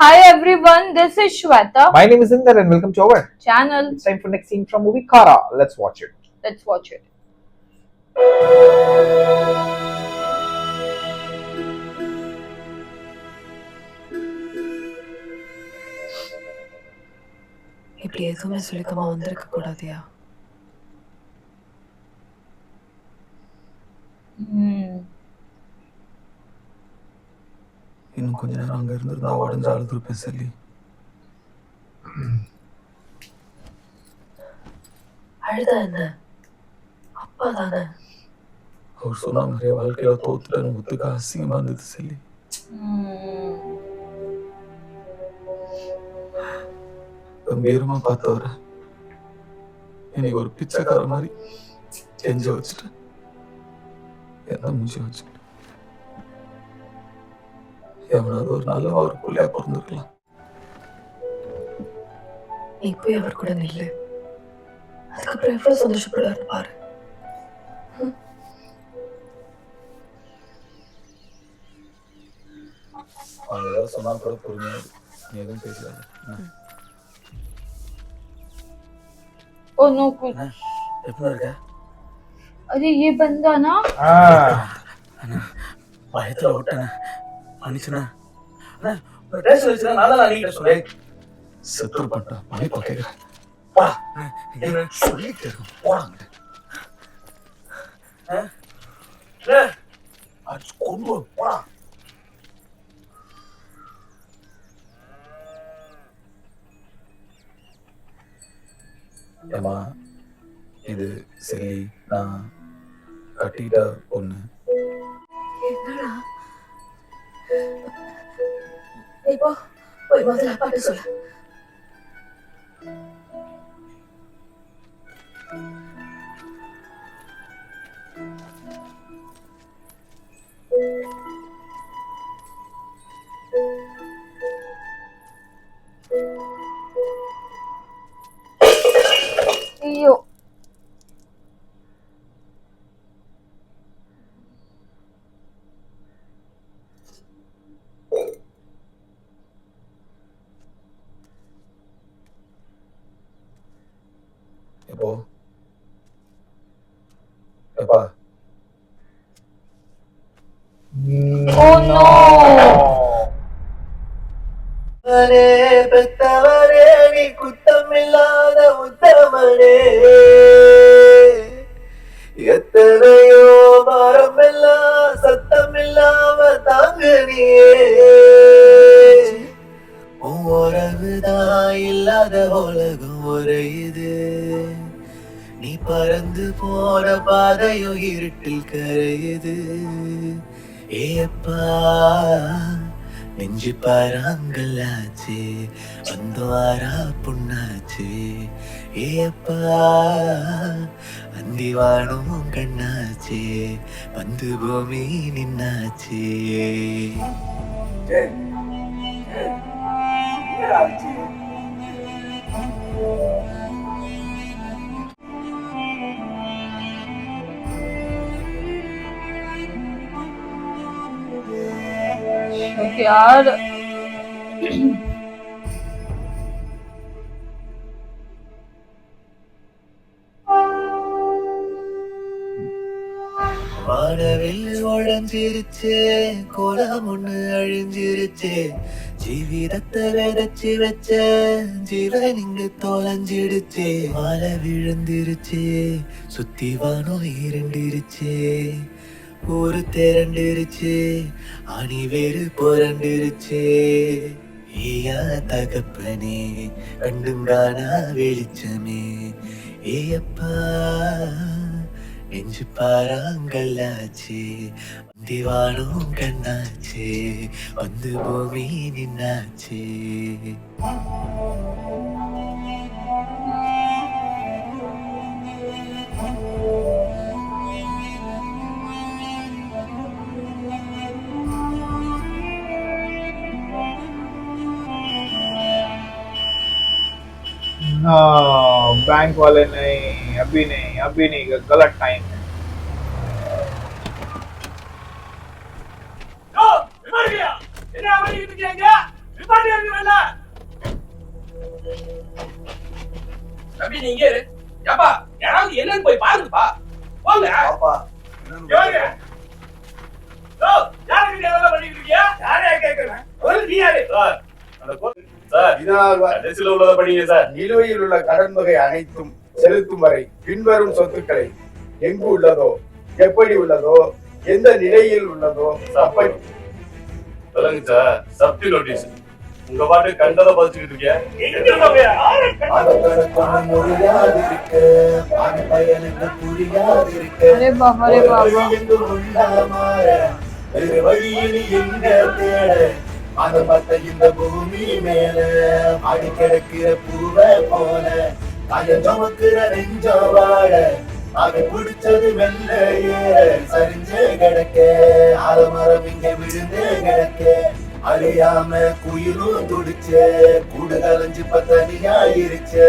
Hi everyone, this is Shweta. My name is Inder and welcome to our Channel. It's time for next scene from movie Kara. Let's watch it. Let's watch it. இப்படி எதுவுமே சொல்லிக்காம வந்திருக்க கூடாதியா? இன்னும் கொஞ்ச நேரம் அங்க இருந்திருந்தா உடஞ்சு அழுதுருப்பேன் செல்லி. அழுதா என்ன? அப்பா தானே. அவர் சொன்ன மாதிரியே வாழ்க்கையில தோத்துட்டேன்னு ஒத்துக்க அசிங்கமா இருந்தது செல்லி. கம்பீரமா பார்த்தவர இன்னைக்கு ஒரு பிச்சைக்கார மாதிரி கெஞ்ச வச்சுட்டேன். என்ன மூஞ்சி வச்சுக்கிட்டு எவனாவது ஒரு நல்ல ஒரு பிள்ளையா பிறந்திருக்கலாம். நீ போய் அவர் கூட நில்லு. அதுக்கப்புறம் எவ்வளவு சந்தோஷப்படுவாரு பாரு. அவங்க ஏதாவது சொன்னா கூட பொறுமையா நீ எதுவும் பேசலாது. Oh no, कुछ. எப்படி இருக்க? अरे ये बंदा ना. பயத்துல விட்டேன். மன்னிச்சுனா. டேஸ்ட் வச்சுனா நான் தான் நீங்க சொல்றேன். செத்துரு பட்டா மன்னிப்பு கேக்குறேன். வா. என்ன சொல்லிட்டு போறாங்க. அது கொண்டு போடா. ஏமா இது செல்லி நான் கட்டிட்ட பொண்ணு. என்னடா? இப்போ போய் முதல்ல அப்பாட்ட சொல்லு. ஐயோ. எப்போ எப்பா Oh no. பெத்தவரே நீ குத்தமில்லாத உத்தமனே, எத்தனையோ மரமெல்லாம் சத்தமில்லாம தாங்க நீயே. உறவுதான் இல்லாத உலகம் உரையுது, நீ பறந்து போன பாதையும் இருட்டில் கரையுது. ஏப்பா நெஞ்சு பாராங்கல்லாச்சு, வந்தவாரா புண்ணாச்சு. ஏப்பா அந்திவானும் கண்ணாச்சு, வந்து பூமி நின்னாச்சு. यार வானவில் உடஞ்சிருச்சு, குளம் ஒண்ணு அழிஞ்சிருச்சு. ஜீவிதத்தை விதைச்சு வச்ச ஜீவன் இங்கு தொலைஞ்சிடுச்சு. மழை விழுந்துருச்சு, சுத்தி வானம் இருண்டிருச்சு. ஊரு திரண்டிருச்சு, அணி வேறு புரண்டிருச்சு. ஏயா தகப்பனே கண்டுங்கானா வெளிச்சமே. ஏயப்பா நெஞ்சு பாராங்கல்லாச்சு, திவானும் கண்ணாச்சு, வந்து பூமி நின்னாச்சு. बैंक वाले नहीं, अभी नहीं, गलत टाइम है. என்ன பண்ணிட்டு இருக்கீங்க? நிப்பாட்டி தம்பி நீங்க இரு. ஏப்பா யாராவது என்னன்னு போய் பாருங்கப்பா. போங்க. பாப்பா யாரு? ஓ, யாரு நீங்க என்ன பண்ணிட்டு இருக்கீங்க? யாரையா கேக்குறேன்? நீ யாரு? சார் இதனால் கடைசில உள்ளத படிங்க சார். நிலுவையில் உள்ள கடன் தொகை அனைத்தும் செலுத்தும் வரை பின்வரும் சொத்துக்களை எங்கு உள்ளதோ, எப்படி உள்ளதோ, எந்த நிலையில் உள்ளதோ அப்படி சொல்லுங்க சார். சப்டி நோட்டீஸ். உங்க பாட்டு கண்டத பதிச்சுக்கிட்டு இருக்கீங்க. எங்க போய் அதற்கொன்னும் முடியாதிருக்க அது பயனுக்கு புரியாதிருக்க अरे बाबा अरे बाबा எங்கும் உண்டாமாற வேறு வழியில் எங்க தேட அதை பார்த்த இந்த பூமி மேல ஆடி கிடக்கிற பூவை போல அதை சுமக்கிற நெஞ்ச வாழ அதை பிடிச்சது மெல்ல ஏற சரிஞ்சு கிடக்க ஆலமரம் இங்க விழுந்து கிடக்க அறியாம குயிலும் துடிச்சே கூடு கலைஞ்சு பத்தனியாயிருச்சே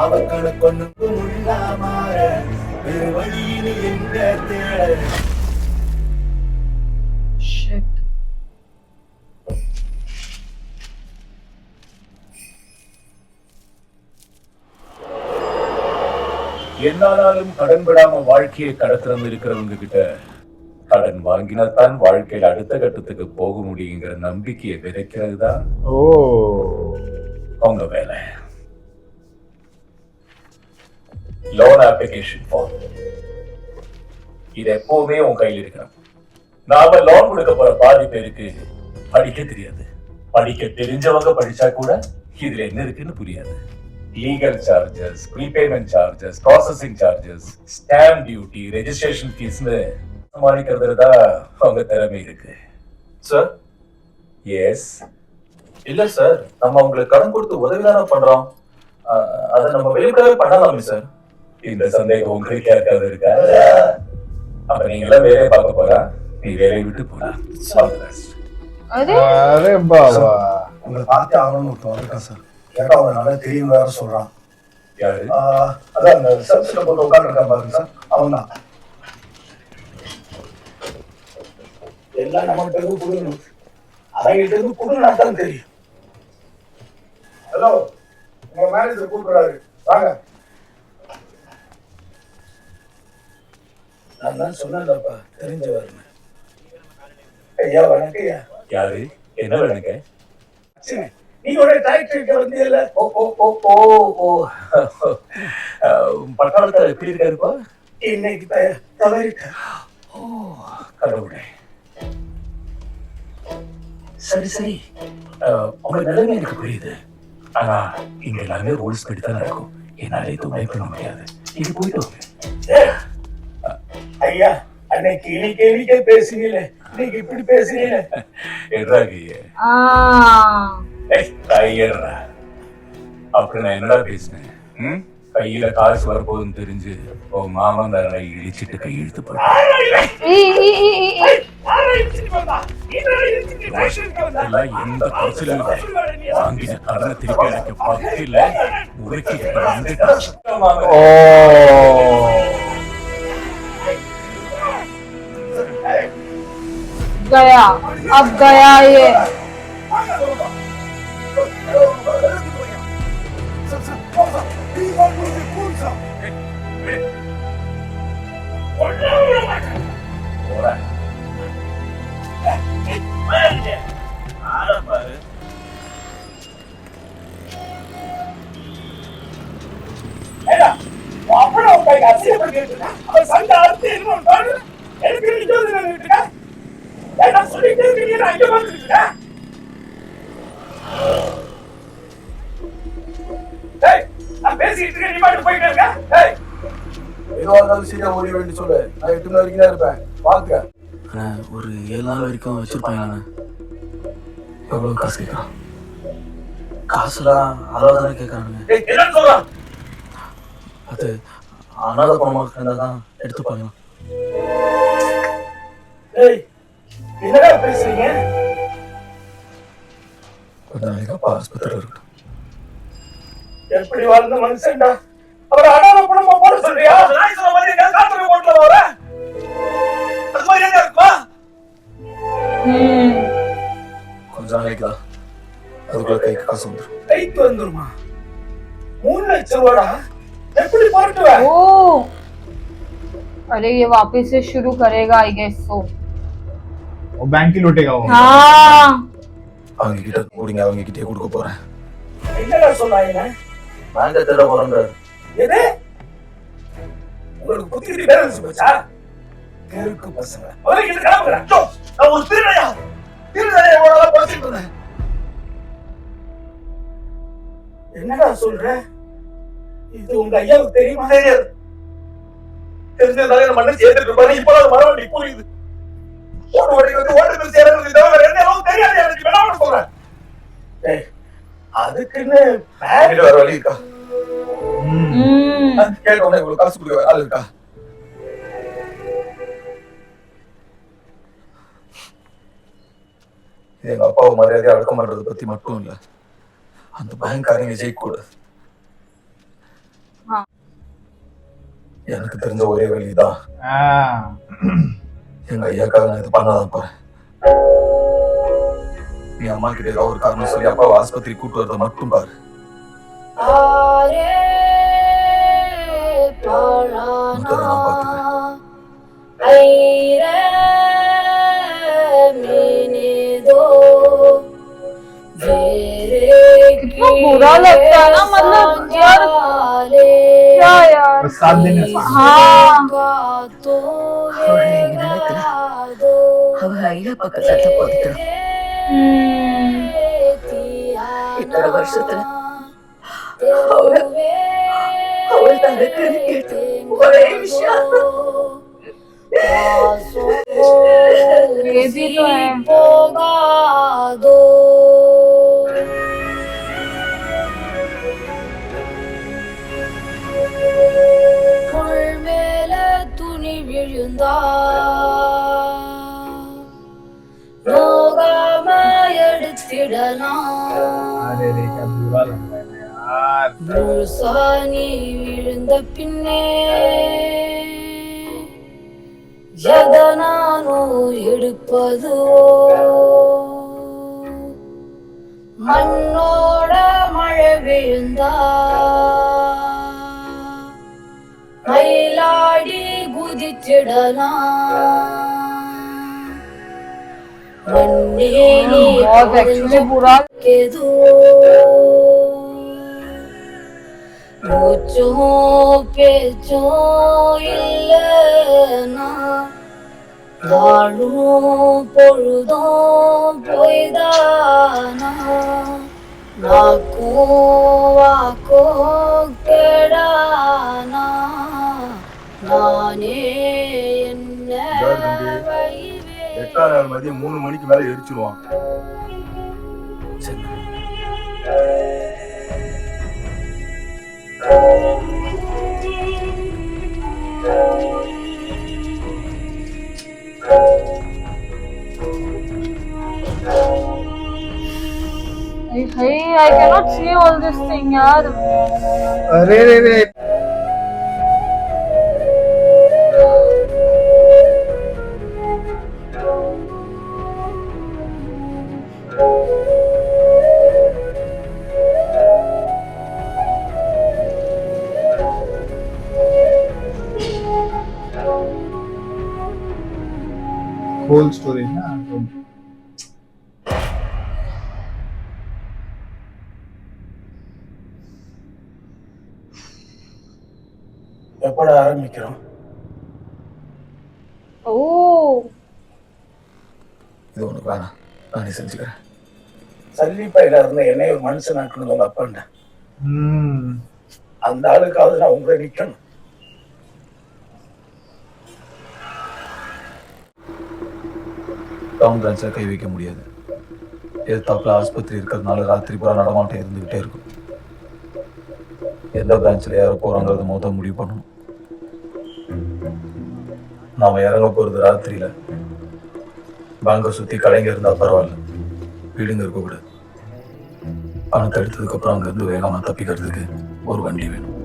அவக்கணக்கு ஒண்ணுக்கு உள்ளாமாற வேறு வழியில் எங்க தேட shit என்னாலும் கடன் விடாம வாழ்க்கையை கடத்துறது இருக்கிறவங்க கிட்ட கடன் வாங்கினாத்தான் வாழ்க்கையில அடுத்த கட்டத்துக்கு போக முடியுங்கிற நம்பிக்கையை விதைக்கிறது தான் ஓ அவங்க வேலை. லோன் அப்ளிகேஷன் ஃபார்ம் இது எப்பவுமே உன் கையில் இருக்கணும். நாம லோன் கொடுக்க போற பாதி பேருக்கு படிக்க தெரியாது. படிக்க தெரிஞ்சவங்க படிச்சா கூட இதுல என்ன இருக்குன்னு புரியாது. Legal charges, prepayment charges, processing charges, stamp duty, registration ஃபீஸ்னு சமாளிக்கிறதுல தான் அவங்க திறமை இருக்கு. சார். எஸ். இல்ல சார், நம்ம உங்களுக்கு கடன் கொடுத்து உதவி தானே பண்றோம். அதை நம்ம வெளிப்படவே பண்ணலாமே சார். இந்த சந்தேகம் உங்களுக்கு யாருக்காவது இருக்கா? அப்ப நீங்க எல்லாம் வேலையை பார்க்க போறா, நீ வேலையை விட்டு போறா. अरे அரே பாபா உங்களை பார்த்து ஆகணும்னு ஒருத்தன் வந்திருக்கான் சார். கேட்டா அவங்க நல்லா தெரியும் வேற சொல்றான். யாரு? அதான் அந்த சர்வீஸ்ல போட்டு உட்காந்துருக்கான் பாருங்க சார், அவன் தான். எல்லாம் நம்மகிட்ட இருந்து புரியணும், அவங்ககிட்ட இருந்து புரியனா தான் தெரியும். ஹலோ, உங்க மேனேஜர் கூப்பிடுறாரு, வாங்க. நான் தான் சொன்னேன்ப்பா, தெரிஞ்சவர்னு. ஐயா வணக்கம் ஐயா. யாரு? என்ன வேணுங்க? சரி, நீங்க ஒரு டைரக்டருக்கு வந்தீங்கல்ல? ஓ ஓ ஓ ஓ ஓ பட்டாளத்தில் எப்படி இருக்காருப்பா? இன்னைக்கு தவறிட்டேன். ஓ கடவுளே. சரி சரி, உங்க நிலைமை எனக்கு புரியுது. ஆனா இங்க எல்லாமே ரூல்ஸ் படி தான் நடக்கும். என்னால எதுவுமே பண்ண முடியாது. நீங்க போயிட்டு வாங்க. ஐயா, அன்னைக்கு இன்னைக்கு பேசுனீங்களே, இன்னைக்கு இப்படி பேசுறீங்க. எட்ராகிய கையேறா அப்படி நான் என்னடா பேசினேன்? கையில காசு வரப்போகுதுன்னு தெரிஞ்சு உன் மாமன் தாரை இழிச்சிட்டு கை இழுத்து போட்டேன். எந்த பிரச்சனையும் வாங்கின கடனை திருப்பி எனக்கு பக்கத்துல உரைக்கிட்டு வந்துட்டான். ஓ गया अब गया ये சரியா ஓடி வேண்டி சொல்லு, நான் 8 மணி வரைக்கும் தான் இருப்பேன், பாத்துக்க. ஒரு 7 நாள் வரைக்கும் வச்சிருப்பாங்க. எவ்வளவு காசு கேட்கறான்? காசுலாம் அளவுதானே கேட்கறானுங்க. அது அனாதை பணமாக இருந்தாதான் எடுத்துப்பாங்க. என்னடா பேசுறீங்க? கொஞ்ச நாளைக்கு அப்பா ஆஸ்பத்திரியில் இருக்கட்டும். எப்படி வாழ்ந்த மனுஷன்டா, அவர் அனாதை பணமா போட சொல்றியா? கொஞ்ச நாளைக்கு தான், அதுக்குள்ள கைக்கு காசு வந்துடும். கைக்கு வந்துருமா? 3 லட்சம் ரூபாடா எப்படி போட்டுவ ओ अरे ये वापस से शुरू करेगा आई गेस सो वो बैंक ही लूटेगा वो हाँ அவங்க கிட்ட கூடிங்க அவங்க கிட்டே கொடுக்க போறேன். என்னடா சொன்னாங்க பேங்க தேட போறேன்றாரு. எது உங்களுக்கு புத்திரி பேலன்ஸ் போச்சா கேருக்கு பசங்க அவரை கிட்ட கிளம்புறா நான் ஒரு திருடையா உடனே பேசிட்டு இருந்தேன். என்னடா சொல்ற இது உங்க ஐயாவுக்கு தெரியுமா தெரியாது. தெரிஞ்சதாலே நம்ம மண்ணை சேர்த்துட்டு இருப்பாரு. இப்போ அது மரவண்டி புரியுது. ஓட்டு வண்டி வந்து ஓட்டு பேசி சேர்றது தவிர என்ன எல்லாம் தெரியாது. எனக்கு வேணாம்னு சொல்றேன். டேய் அதுக்குன்னு என்கிட்ட வேற வழி இருக்கா? हम्म கேட்டோன்னே இவ்வளவு காசு கொடுக்க ஆள் இருக்கா? எங்க அப்பாவை மரியாதையா அடக்கம் பண்றதை பத்தி மட்டும் இல்ல, அந்த பேங்க்காரங்க ஜெயிக்கூடாது. ஆ. எனக்கு தெரிஞ்ச ஒரே வழிதான் हाँ எங்க ஐயாக்காக நான் இது பண்ணாதான் போறேன். நீ அம்மா கிட்ட ஏதாவது ஒரு காரணம் சொல்லி அப்பாவை ஆஸ்பத்திரி கூட்டு வரதை மட்டும் பாரு. மத்ததை நான் பாத்துக்கிறேன். कितना बुरा लगता है ना मतलब यार क्या यार बस 7 दिन है हाँ அவ ஐயா பக்கத்துல தான் போதிக்கிறான். இத்தனை வருஷத்துல அவள் தனக்குன்னு கேட்ட ஒரே விஷயம் ये भी तो है துணி விழுந்தா நோகாம எடுத்திடலாம் अरे रे क्या बुरा लग रहा है यार முழுசானி விழுந்த பின்னே எதனானோ எடுப்பதோ மண்ணோட மழை விழுந்தா மயிலாடி குதிச்சிடலாம் மண்ணே நீ बहुत एक्चुअली बुरा केदो மூச்சோ பேச்சோ இல்லனா வாழும் பொழுதும் பொய்தானா நாக்கோ வாக்கோ கெடானா நானே என்ன வழிவே 8ஆம் நாள் மதியம் 3 மணிக்கு மேல எரிச்சிருவான். சரி. Hey, I cannot see all this thing यार अरे रे रे होल स्टोरी ना तो எப்படா ஆரம்பிக்கிறோம் oh இது உனக்கு வேணாம், நானே செஞ்சுக்கிறேன். சல்லி பையில இருந்த என்னைய ஒரு மனுஷனாக்கணும் உங்க அப்பாண்ட அந்த ஆளுக்காவது நான் உங்களை நிக்கணும். டவுன் பிரான்ச்ல கை வைக்க முடியாது. எதிர்த்தாப்புல ஆஸ்பத்திரி இருக்கிறதுனால ராத்திரி பூரா நடமாட்டம் இருந்துகிட்டே இருக்கும். எந்த பிரான்ச்ல யார போறாங்கிறத மொதல் முடிவு பண்ணணும். நாம இறங்க போறது ராத்திரியில. பேங்கை சுத்தி கடைங்க இருந்தா பரவாயில்ல, வீடுங்க இருக்கக்கூடாது. பணத்தை எடுத்ததுக்கு அப்புறம் அங்க இருந்து வேகமா தப்பிக்கிறதுக்கு ஒரு வண்டி வேணும்.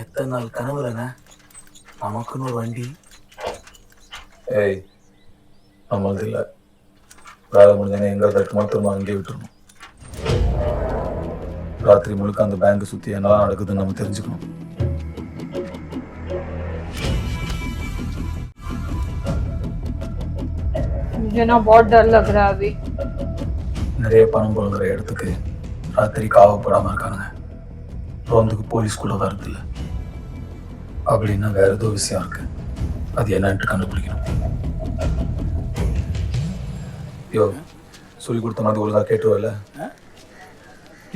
எத்தனை நாள் கனவுலங்க நமக்குன்னு ஒரு வண்டி. ஏய், நம்மளது இல்ல, வேலை முடிஞ்சோன்னே எங்கே தட்டுமா திரும்ப அங்கேயே விட்டுருணும். ராத்திரி முழுக்க அந்த பேங்க் சுற்றி என்னெல்லாம் நடக்குதுன்னு நம்ம தெரிஞ்சுக்கணும். मुझे ना बहुत डर लग रहा है अभी. நிறைய பணம் புழங்குற இடத்துக்கு ராத்திரி காவப்படாமல் இருக்கானுங்க. ரோந்துக்கு போலீஸ் கூட வரதில்லை. அப்படின்னா வேற ஏதோ விஷயம் இருக்கு. அது என்னன்ட்டு கண்டுபிடிக்கணும். யோ சொல்லி கொடுத்த மாதிரி ஒழுங்கா கேட்டுருவல.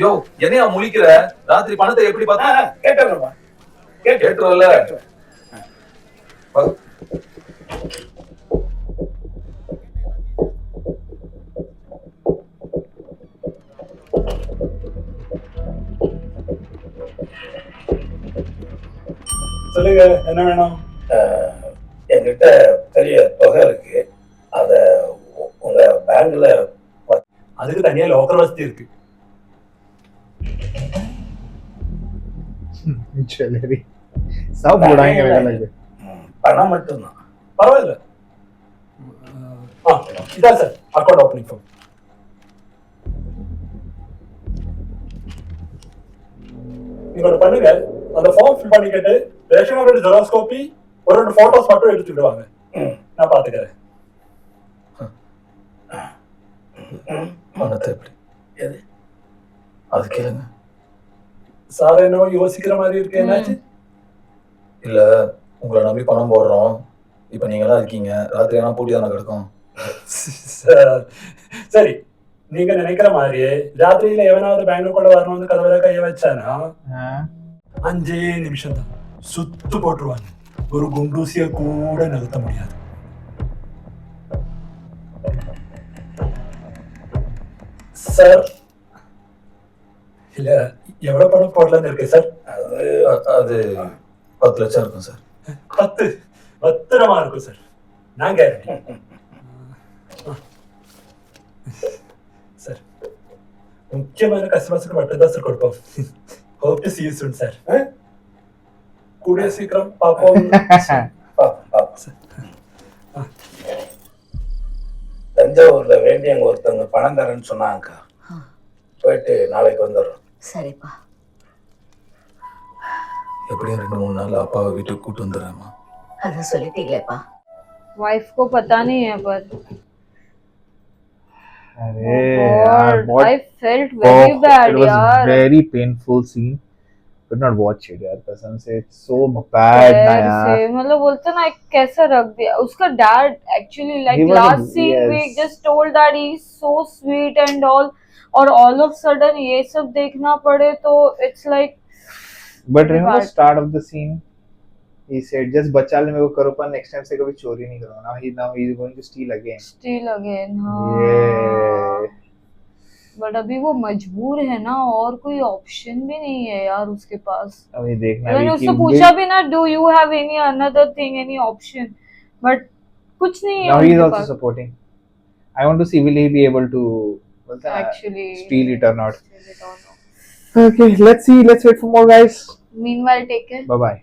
யோ என்னையா முழிக்கிற? ராத்திரி பணத்தை எப்படி பார்த்தா? கேட்டுறோமா? கேட்டுருவல. சொல்லுங்க, என்ன வேணும்? என்கிட்ட பெரிய தொகை இருக்கு. அத உங்க பேங்க்ல அதுக்கு தனியா லோக்கர் வசதி இருக்கு. ज्वेलरी सब उड़ाएंगे मेरा लगे. பணம் மட்டும்தான். பரவாயில்ல. இதான் சார் அக்கௌண்ட் ஓப்பனிங் ஃபார்ம். நீங்க ஒன்று பண்ணுங்க, அந்த ஃபார்ம் ஃபில் பண்ணிக்கிட்டு ரேஷன் கார்டு ஜெராக்ஸ் காப்பி ஒரு 2 போட்டோஸ் மட்டும் எடுத்துட்டு வாங்க. நான் பாத்துக்கிறேன். பணத்தை எப்படி? எது? அது கேளுங்க. சார் என்னவோ யோசிக்கிற மாதிரி இருக்கு. என்னாச்சு? இல்லை உங்களை நம்பி பணம் போடுறோம். இப்போ நீங்களாம் இருக்கீங்க. ராத்திரி ஆனால் பூட்டி தானே கிடக்கும். சரி, நீங்க நினைக்கிற மாதிரியே ராத்திரியில எவனாவது பேங்க்குள்ள வரணும்னு கதவுல கைய வச்சானா 5 நிமிஷம் தான் சுத்து போட்டுருவாங்க. ஒரு குண்டூசிய கூட நிறுத்த முடியாது. சார் இல்ல எவ்வளவு பணம் போடலான்னு இருக்கு சார்? அது 10 லட்சம் இருக்கும் சார். 10 பத்திரமா இருக்கும் சார். நான் கேரண்டி. சார் முக்கியமான கஸ்டமர்ஸ்க்கு மட்டும்தான் சார் கொடுப்போம். Hope to see you soon sir. கூடிய சீக்கிரம் பார்ப்போம். தஞ்சாவூர்ல வேண்டியவங்க ஒருத்தவங்க பணம் தரேன்னு சொன்னாங்கக்கா. போயிட்டு நாளைக்கு வந்துடுறோம். சரிப்பா. எப்படியும் 2-3 நாள் அப்பாவை வீட்டுக்கு கூட்டு வந்துடுறேம்மா. அதான் சொல்லிட்டீங்களேப்பா. वाइफ को पता नहीं है पर अरे यार बहुत I felt very bad it was यार. very painful scene. Could not watch it यार, कसम से it's so bad ना पैर यार. से मतलब बोलते ना कैसा रख दिया उसका dad actually He like was a- last scene yes. we just told that he's so sweet and all और all of sudden ये सब देखना पड़े तो it's like But remember bad. the start of the scene, he said just बचा ले मेरे को करो पर next time से कभी चोरी नहीं करूँगा. Now he is going to steal again. still again Yeah. But अभी वो मजबूर है ना और कोई ऑप्शन भी नहीं है यार उसके पास. अभी देखना मैंने भी उससे कि पूछा भी ना do you have any another thing any option but कुछ नहीं है now he is उनके also pass supporting. I want to see will he be able to actually steal it or not. steal it or not. Okay, let's see. Let's wait for more guys. Meanwhile take care. Bye bye.